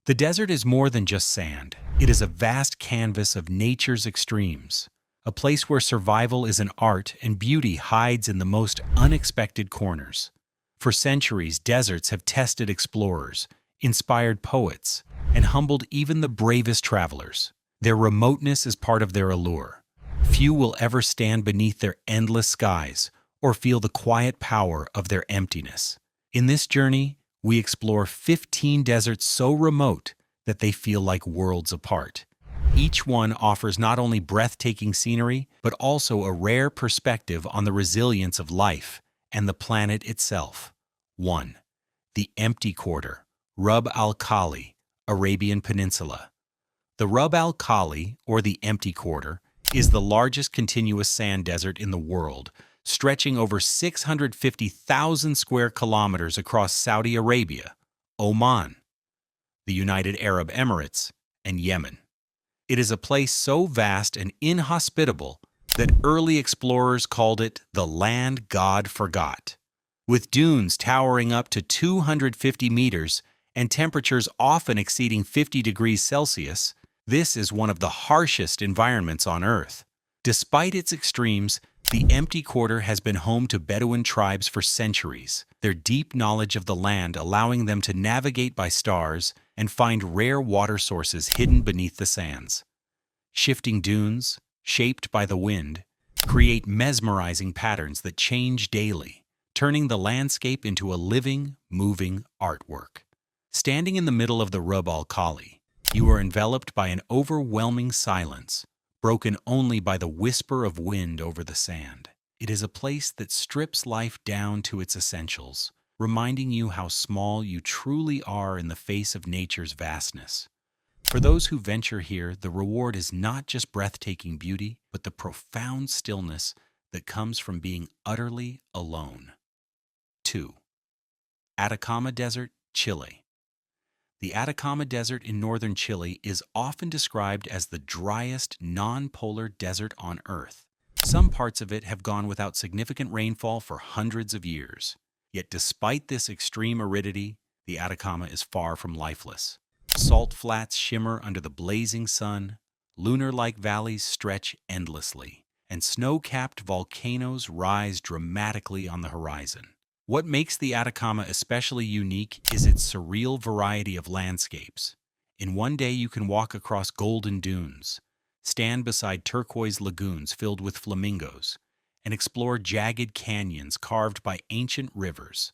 The desert is more than just sand. It is a vast canvas of nature's extremes, a place where survival is an art and beauty hides in the most unexpected corners. For centuries, deserts have tested explorers, inspired poets, and humbled even the bravest travelers. Their remoteness is part of their allure. Few will ever stand beneath their endless skies or feel the quiet power of their emptiness. In this journey, we explore 15 deserts so remote that they feel like worlds apart. Each one offers not only breathtaking scenery, but also a rare perspective on the resilience of life and the planet itself. 1. The Empty Quarter, Rub al-Khali, Arabian Peninsula. The Rub al-Khali, or the Empty Quarter, is the largest continuous sand desert in the world, stretching over 650,000 square kilometers across Saudi Arabia, Oman, the United Arab Emirates, and Yemen. It is a place so vast and inhospitable that early explorers called it the land God forgot. With dunes towering up to 250 meters and temperatures often exceeding 50 degrees Celsius, this is one of the harshest environments on Earth. Despite its extremes, the Empty Quarter has been home to Bedouin tribes for centuries, their deep knowledge of the land allowing them to navigate by stars and find rare water sources hidden beneath the sands. Shifting dunes, shaped by the wind, create mesmerizing patterns that change daily, turning the landscape into a living, moving artwork. Standing in the middle of the Rub al-Khali, you are enveloped by an overwhelming silence, broken only by the whisper of wind over the sand. It is a place that strips life down to its essentials, reminding you how small you truly are in the face of nature's vastness. For those who venture here, the reward is not just breathtaking beauty, but the profound stillness that comes from being utterly alone. 2. Atacama Desert, Chile. The Atacama Desert in northern Chile is often described as the driest, non-polar desert on Earth. Some parts of it have gone without significant rainfall for hundreds of years. Yet despite this extreme aridity, the Atacama is far from lifeless. Salt flats shimmer under the blazing sun, lunar-like valleys stretch endlessly, and snow-capped volcanoes rise dramatically on the horizon. What makes the Atacama especially unique is its surreal variety of landscapes. In one day you can walk across golden dunes, stand beside turquoise lagoons filled with flamingos, and explore jagged canyons carved by ancient rivers.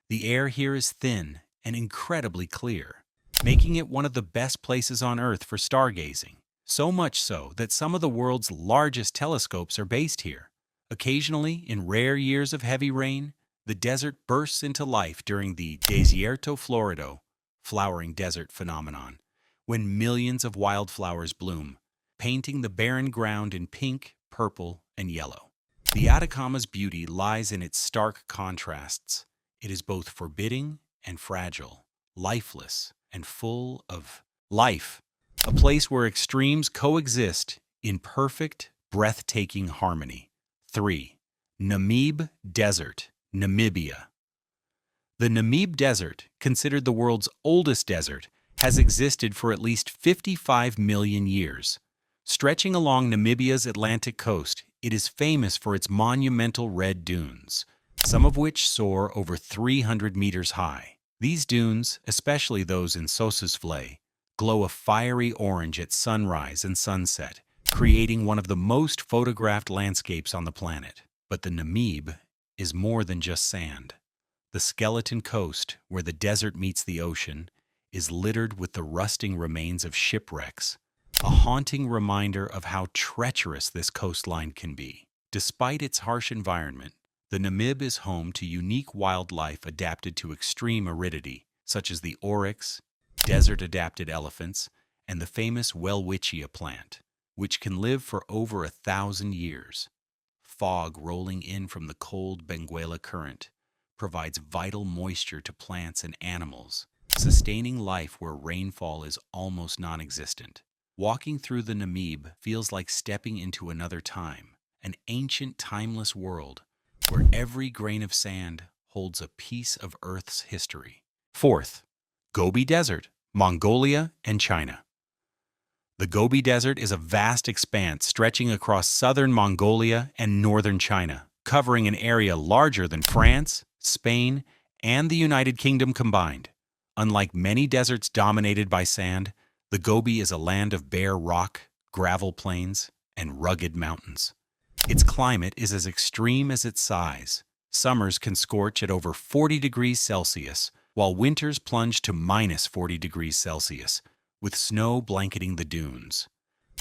The air here is thin and incredibly clear, making it one of the best places on Earth for stargazing. So much so that some of the world's largest telescopes are based here. Occasionally, in rare years of heavy rain, the desert bursts into life during the Desierto Florido, flowering desert phenomenon, when millions of wildflowers bloom, painting the barren ground in pink, purple, and yellow. The Atacama's beauty lies in its stark contrasts. It is both forbidding and fragile, lifeless and full of life, a place where extremes coexist in perfect, breathtaking harmony. 3. Namib Desert, Namibia. The Namib Desert, considered the world's oldest desert, has existed for at least 55 million years. Stretching along Namibia's Atlantic coast, it is famous for its monumental red dunes, some of which soar over 300 meters high. These dunes, especially those in Sossusvlei, glow a fiery orange at sunrise and sunset, creating one of the most photographed landscapes on the planet. But the Namib is more than just sand. The skeleton coast, where the desert meets the ocean, is littered with the rusting remains of shipwrecks, a haunting reminder of how treacherous this coastline can be. Despite its harsh environment, the Namib is home to unique wildlife adapted to extreme aridity, such as the oryx, desert-adapted elephants, and the famous welwitschia plant, which can live for over 1,000 years. Fog rolling in from the cold Benguela Current provides vital moisture to plants and animals, sustaining life where rainfall is almost non-existent. Walking through the Namib feels like stepping into another time, an ancient, timeless world where every grain of sand holds a piece of Earth's history. 4th, Gobi Desert, Mongolia and China. The Gobi Desert is a vast expanse stretching across southern Mongolia and northern China, covering an area larger than France, Spain, and the United Kingdom combined. Unlike many deserts dominated by sand, the Gobi is a land of bare rock, gravel plains, and rugged mountains. Its climate is as extreme as its size. Summers can scorch at over 40 degrees Celsius, while winters plunge to minus 40 degrees Celsius, with snow blanketing the dunes.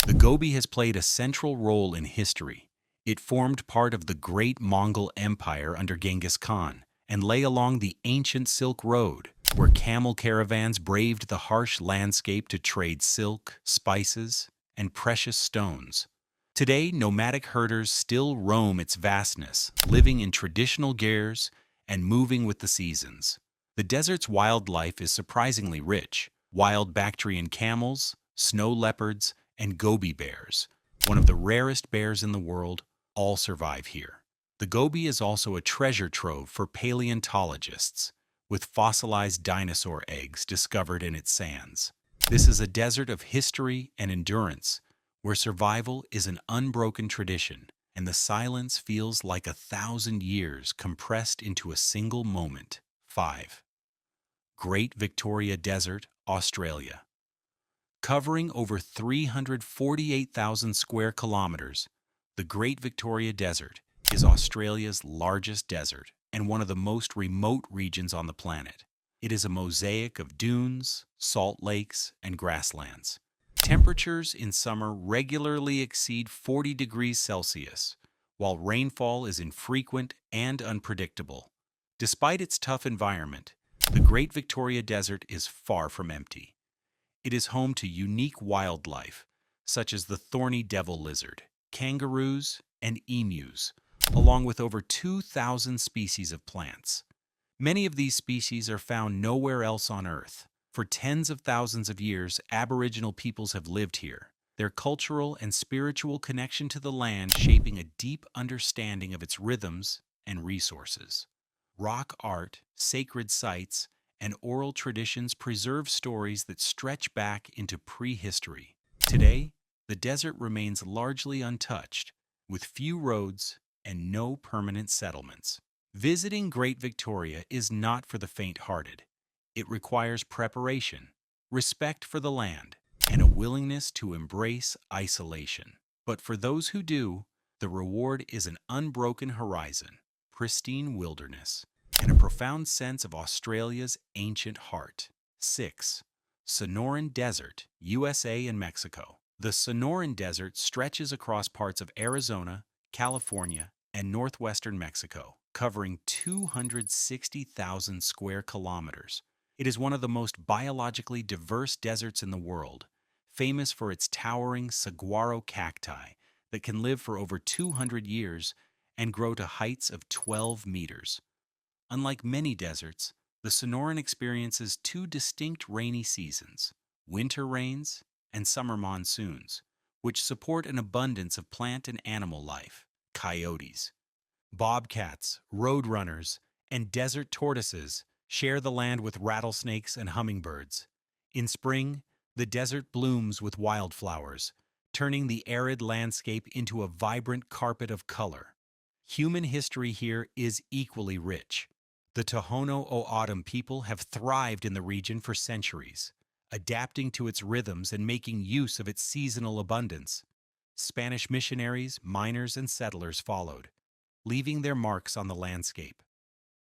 The Gobi has played a central role in history. It formed part of the great Mongol Empire under Genghis Khan and lay along the ancient Silk Road, where camel caravans braved the harsh landscape to trade silk, spices, and precious stones. Today, nomadic herders still roam its vastness, living in traditional gears and moving with the seasons. The desert's wildlife is surprisingly rich. Wild Bactrian camels, snow leopards, and Gobi bears, one of the rarest bears in the world, all survive here. The Gobi is also a treasure trove for paleontologists, with fossilized dinosaur eggs discovered in its sands. This is a desert of history and endurance, where survival is an unbroken tradition, and the silence feels like 1,000 years compressed into a single moment. 5. Great Victoria Desert, Australia. Covering over 348,000 square kilometers, the Great Victoria Desert is Australia's largest desert and one of the most remote regions on the planet. It is a mosaic of dunes, salt lakes, and grasslands. Temperatures in summer regularly exceed 40 degrees Celsius, while rainfall is infrequent and unpredictable. Despite its tough environment, the Great Victoria Desert is far from empty. It is home to unique wildlife, such as the thorny devil lizard, kangaroos, and emus, along with over 2,000 species of plants. Many of these species are found nowhere else on Earth. For tens of thousands of years, Aboriginal peoples have lived here, their cultural and spiritual connection to the land shaping a deep understanding of its rhythms and resources. Rock art, sacred sites, and oral traditions preserve stories that stretch back into prehistory. Today, the desert remains largely untouched, with few roads and no permanent settlements. Visiting Great Victoria is not for the faint-hearted. It requires preparation, respect for the land, and a willingness to embrace isolation. But for those who do, the reward is an unbroken horizon, pristine wilderness, and a profound sense of Australia's ancient heart. 6. Sonoran Desert, USA and Mexico. The Sonoran Desert stretches across parts of Arizona, California, and northwestern Mexico, covering 260,000 square kilometers. It is one of the most biologically diverse deserts in the world, famous for its towering saguaro cacti that can live for over 200 years and grow to heights of 12 meters. Unlike many deserts, the Sonoran experiences two distinct rainy seasons, winter rains and summer monsoons, which support an abundance of plant and animal life. Coyotes, bobcats, roadrunners, and desert tortoises share the land with rattlesnakes and hummingbirds. In spring, the desert blooms with wildflowers, turning the arid landscape into a vibrant carpet of color. Human history here is equally rich. The Tohono O'odham people have thrived in the region for centuries, adapting to its rhythms and making use of its seasonal abundance. Spanish missionaries, miners, and settlers followed, leaving their marks on the landscape.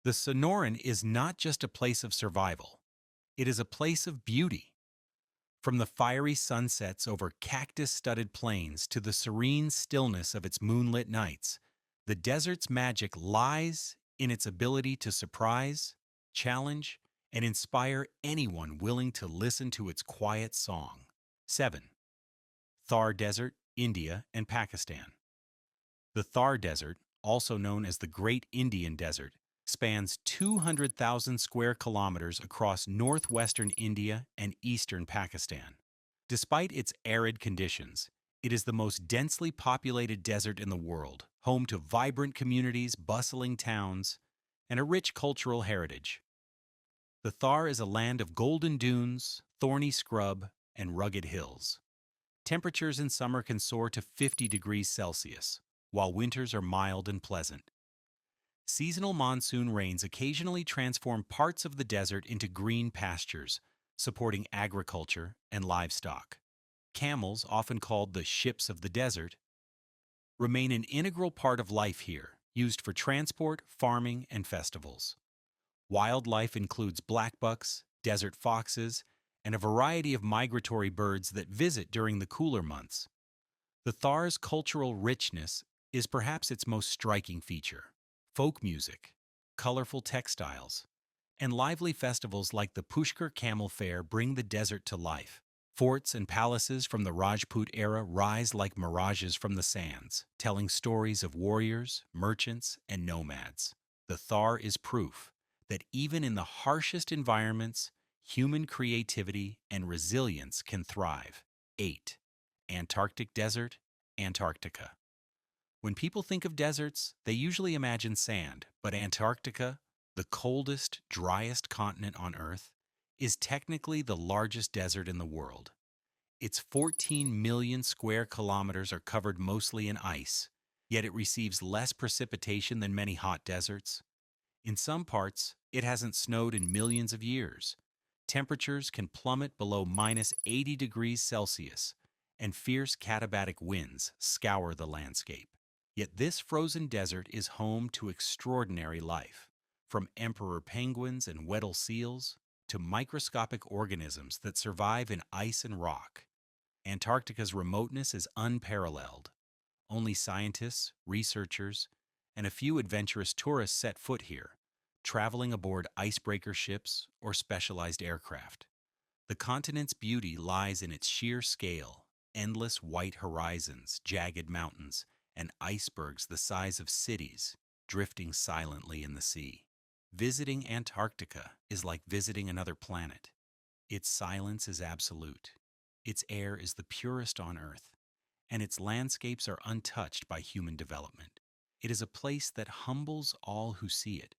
The Sonoran is not just a place of survival, it is a place of beauty. From the fiery sunsets over cactus-studded plains to the serene stillness of its moonlit nights, the desert's magic lies in its ability to surprise, challenge, and inspire anyone willing to listen to its quiet song. 7. Thar Desert, India and Pakistan. The Thar Desert, also known as the Great Indian Desert, spans 200,000 square kilometers across northwestern India and eastern Pakistan. Despite its arid conditions, it is the most densely populated desert in the world, home to vibrant communities, bustling towns, and a rich cultural heritage. The Thar is a land of golden dunes, thorny scrub, and rugged hills. Temperatures in summer can soar to 50 degrees Celsius, while winters are mild and pleasant. Seasonal monsoon rains occasionally transform parts of the desert into green pastures, supporting agriculture and livestock. Camels, often called the ships of the desert, remain an integral part of life here, used for transport, farming, and festivals. Wildlife includes blackbucks, desert foxes, and a variety of migratory birds that visit during the cooler months. The Thar's cultural richness is perhaps its most striking feature. Folk music, colorful textiles, and lively festivals like the Pushkar Camel Fair bring the desert to life. Forts and palaces from the Rajput era rise like mirages from the sands, telling stories of warriors, merchants, and nomads. The Thar is proof that even in the harshest environments, human creativity and resilience can thrive. 8. Antarctic Desert, Antarctica. When people think of deserts, they usually imagine sand, but Antarctica, the coldest, driest continent on Earth, is technically the largest desert in the world. Its 14 million square kilometers are covered mostly in ice, yet it receives less precipitation than many hot deserts. In some parts, it hasn't snowed in millions of years. Temperatures can plummet below minus 80 degrees Celsius, and fierce katabatic winds scour the landscape. Yet this frozen desert is home to extraordinary life, from emperor penguins and Weddell seals to microscopic organisms that survive in ice and rock. Antarctica's remoteness is unparalleled. Only scientists, researchers, and a few adventurous tourists set foot here, traveling aboard icebreaker ships or specialized aircraft. The continent's beauty lies in its sheer scale, endless white horizons, jagged mountains, and icebergs the size of cities drifting silently in the sea. Visiting Antarctica is like visiting another planet. Its silence is absolute. Its air is the purest on Earth, and its landscapes are untouched by human development. It is a place that humbles all who see it,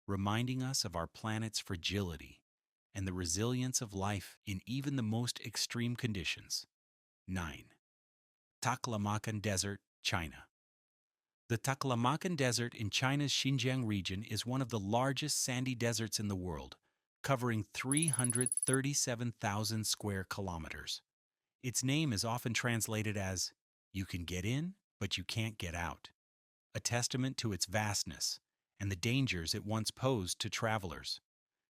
reminding us of our planet's fragility and the resilience of life in even the most extreme conditions. 9. Taklamakan Desert, China. The Taklamakan Desert in China's Xinjiang region is one of the largest sandy deserts in the world, covering 337,000 square kilometers. Its name is often translated as, "You can get in, but you can't get out," a testament to its vastness and the dangers it once posed to travelers.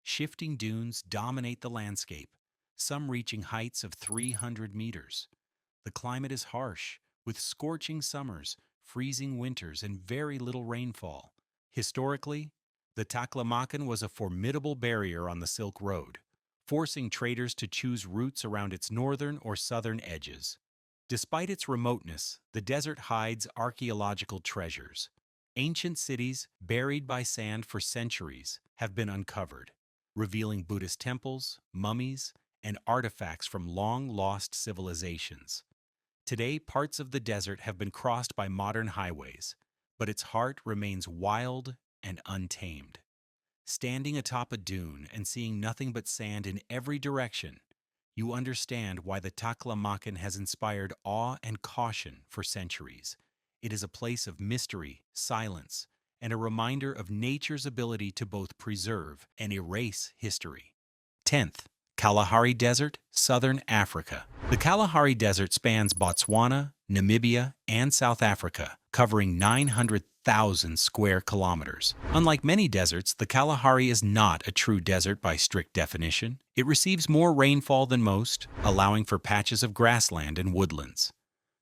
Shifting dunes dominate the landscape, some reaching heights of 300 meters. The climate is harsh, with scorching summers, freezing winters, and very little rainfall. Historically, the Taklamakan was a formidable barrier on the Silk Road, forcing traders to choose routes around its northern or southern edges. Despite its remoteness, the desert hides archaeological treasures. Ancient cities, buried by sand for centuries, have been uncovered, revealing Buddhist temples, mummies, and artifacts from long-lost civilizations. Today, parts of the desert have been crossed by modern highways, but its heart remains wild and untamed. Standing atop a dune and seeing nothing but sand in every direction, you understand why the Taklamakan has inspired awe and caution for centuries. It is a place of mystery, silence, and a reminder of nature's ability to both preserve and erase history. 10th. Kalahari Desert, Southern Africa. The Kalahari Desert spans Botswana, Namibia, and South Africa, covering 900,000 square kilometers. Unlike many deserts, the Kalahari is not a true desert by strict definition. It receives more rainfall than most, allowing for patches of grassland and woodlands.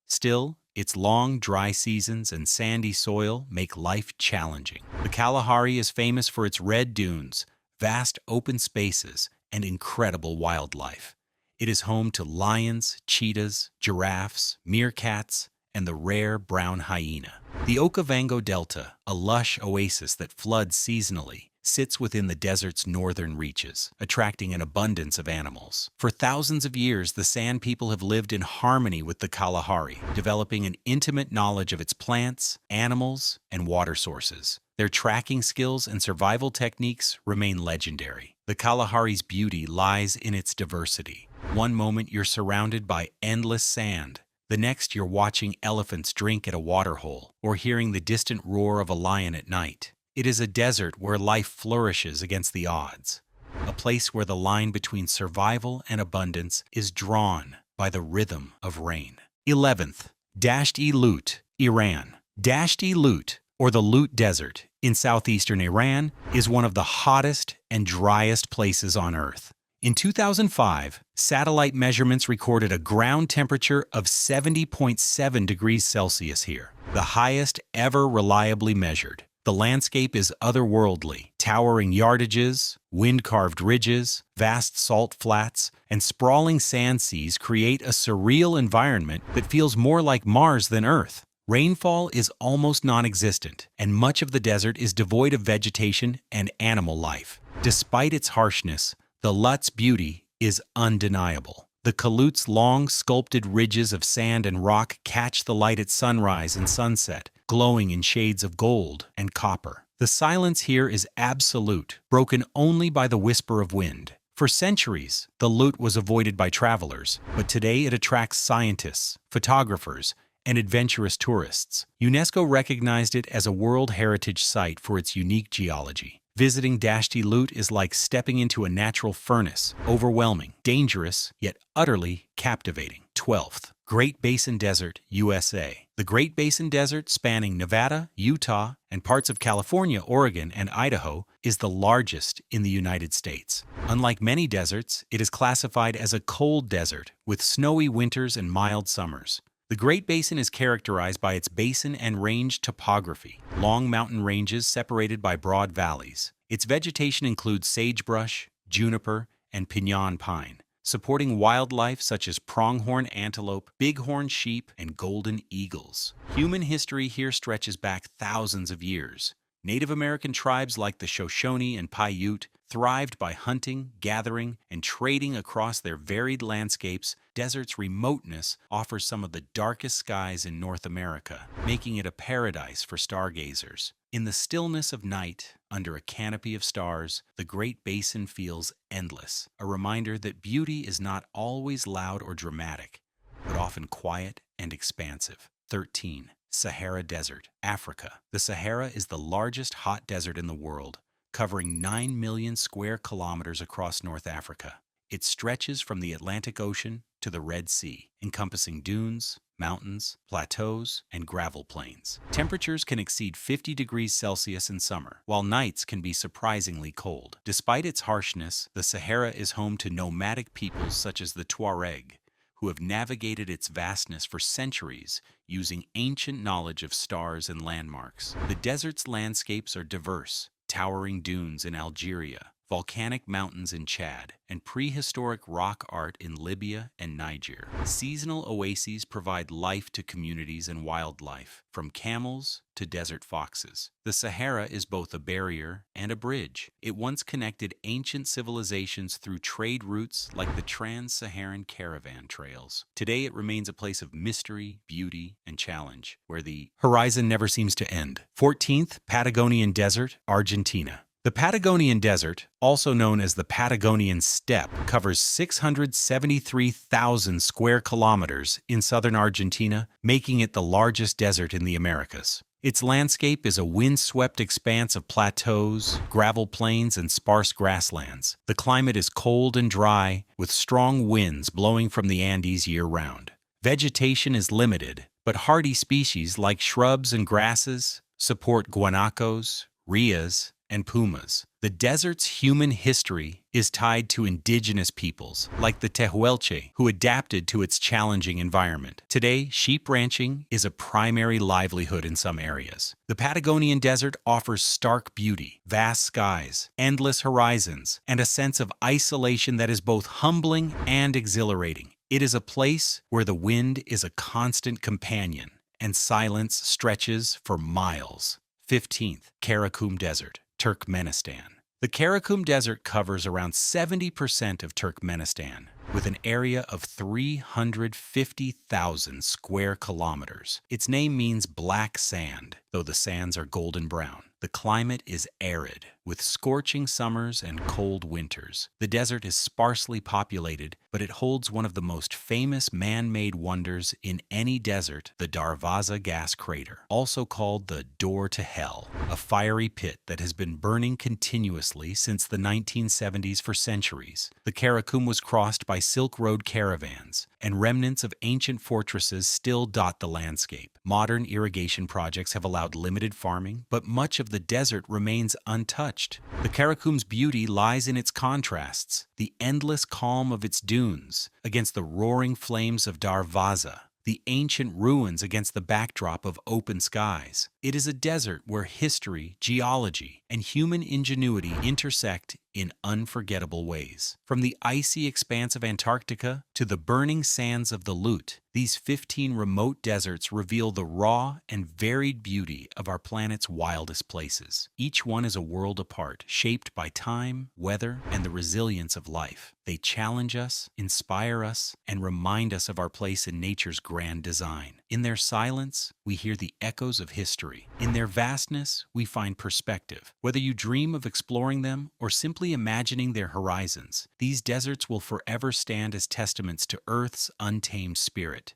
Still, its long, dry seasons and sandy soil make life challenging. The Kalahari is famous for its red dunes, vast open spaces, and incredible wildlife. It is home to lions, cheetahs, giraffes, meerkats, and the rare brown hyena. The Okavango Delta, a lush oasis that floods seasonally, sits within the desert's northern reaches, attracting an abundance of animals. For thousands of years, the Sand People have lived in harmony with the Kalahari, developing an intimate knowledge of its plants, animals, and water sources. Their tracking skills and survival techniques remain legendary. The Kalahari's beauty lies in its diversity. One moment you're surrounded by endless sand. The next you're watching elephants drink at a waterhole or hearing the distant roar of a lion at night. It is a desert where life flourishes against the odds. A place where the line between survival and abundance is drawn by the rhythm of rain. 11th, Dasht-e-Lut, Iran. Dasht-e-Lut, or the Lut Desert, in southeastern Iran, is one of the hottest and driest places on Earth. In 2005, satellite measurements recorded a ground temperature of 70.7 degrees Celsius here, the highest ever reliably measured. The landscape is otherworldly. Towering yardages, wind-carved ridges, vast salt flats, and sprawling sand seas create a surreal environment that feels more like Mars than Earth. Rainfall is almost non-existent, and much of the desert is devoid of vegetation and animal life. Despite its harshness, the Lut's beauty is undeniable. The Kalut's long, sculpted ridges of sand and rock catch the light at sunrise and sunset, glowing in shades of gold and copper. The silence here is absolute, broken only by the whisper of wind. For centuries, the Lut was avoided by travelers, but today it attracts scientists, photographers, and adventurous tourists. UNESCO recognized it as a World Heritage Site for its unique geology. Visiting Dasht-e-Lut is like stepping into a natural furnace, overwhelming, dangerous, yet utterly captivating. 12th, Great Basin Desert, USA. The Great Basin Desert, spanning Nevada, Utah, and parts of California, Oregon, and Idaho, is the largest in the United States. Unlike many deserts, it is classified as a cold desert, with snowy winters and mild summers. The Great Basin is characterized by its basin and range topography, long mountain ranges separated by broad valleys. Its vegetation includes sagebrush, juniper, and piñon pine, supporting wildlife such as pronghorn antelope, bighorn sheep, and golden eagles. Human history here stretches back thousands of years. Native American tribes like the Shoshone and Paiute thrived by hunting, gathering, and trading across their varied landscapes. Desert's remoteness offers some of the darkest skies in North America, making it a paradise for stargazers. In the stillness of night, under a canopy of stars, the Great Basin feels endless, a reminder that beauty is not always loud or dramatic, but often quiet and expansive. 13. Sahara Desert, Africa. The Sahara is the largest hot desert in the world, covering 9 million square kilometers across North Africa. It stretches from the Atlantic Ocean to the Red Sea, encompassing dunes, mountains, plateaus, and gravel plains. Temperatures can exceed 50 degrees Celsius in summer, while nights can be surprisingly cold. Despite its harshness, the Sahara is home to nomadic peoples such as the Tuareg, who have navigated its vastness for centuries using ancient knowledge of stars and landmarks. The desert's landscapes are diverse, towering dunes in Algeria, volcanic mountains in Chad, and prehistoric rock art in Libya and Niger. Seasonal oases provide life to communities and wildlife, from camels to desert foxes. The Sahara is both a barrier and a bridge. It once connected ancient civilizations through trade routes like the Trans-Saharan caravan trails. Today it remains a place of mystery, beauty, and challenge, where the horizon never seems to end. 14th, Patagonian Desert, Argentina. The Patagonian Desert, also known as the Patagonian Steppe, covers 673,000 square kilometers in southern Argentina, making it the largest desert in the Americas. Its landscape is a windswept expanse of plateaus, gravel plains, and sparse grasslands. The climate is cold and dry, with strong winds blowing from the Andes year-round. Vegetation is limited, but hardy species like shrubs and grasses support guanacos, rheas, and pumas. The desert's human history is tied to indigenous peoples, like the Tehuelche, who adapted to its challenging environment. Today, sheep ranching is a primary livelihood in some areas. The Patagonian Desert offers stark beauty, vast skies, endless horizons, and a sense of isolation that is both humbling and exhilarating. It is a place where the wind is a constant companion, and silence stretches for miles. 15th, Karakum Desert, Turkmenistan. The Karakum Desert covers around 70% of Turkmenistan, with an area of 350,000 square kilometers. Its name means black sand, though the sands are golden brown. The climate is arid, with scorching summers and cold winters. The desert is sparsely populated, but it holds one of the most famous man-made wonders in any desert, the Darvaza gas crater, also called the Door to Hell, a fiery pit that has been burning continuously since the 1970s for centuries. The Karakum was crossed by Silk Road caravans, and remnants of ancient fortresses still dot the landscape. Modern irrigation projects have allowed limited farming, but much of the desert remains untouched. The Karakum's beauty lies in its contrasts, the endless calm of its dunes against the roaring flames of Darvaza, the ancient ruins against the backdrop of open skies. It is a desert where history, geology, and human ingenuity intersect in unforgettable ways. From the icy expanse of Antarctica to the burning sands of the Lut, these 15 remote deserts reveal the raw and varied beauty of our planet's wildest places. Each one is a world apart, shaped by time, weather, and the resilience of life. They challenge us, inspire us, and remind us of our place in nature's grand design. In their silence, we hear the echoes of history. In their vastness, we find perspective. Whether you dream of exploring them or simply imagining their horizons, these deserts will forever stand as testaments to Earth's untamed spirit.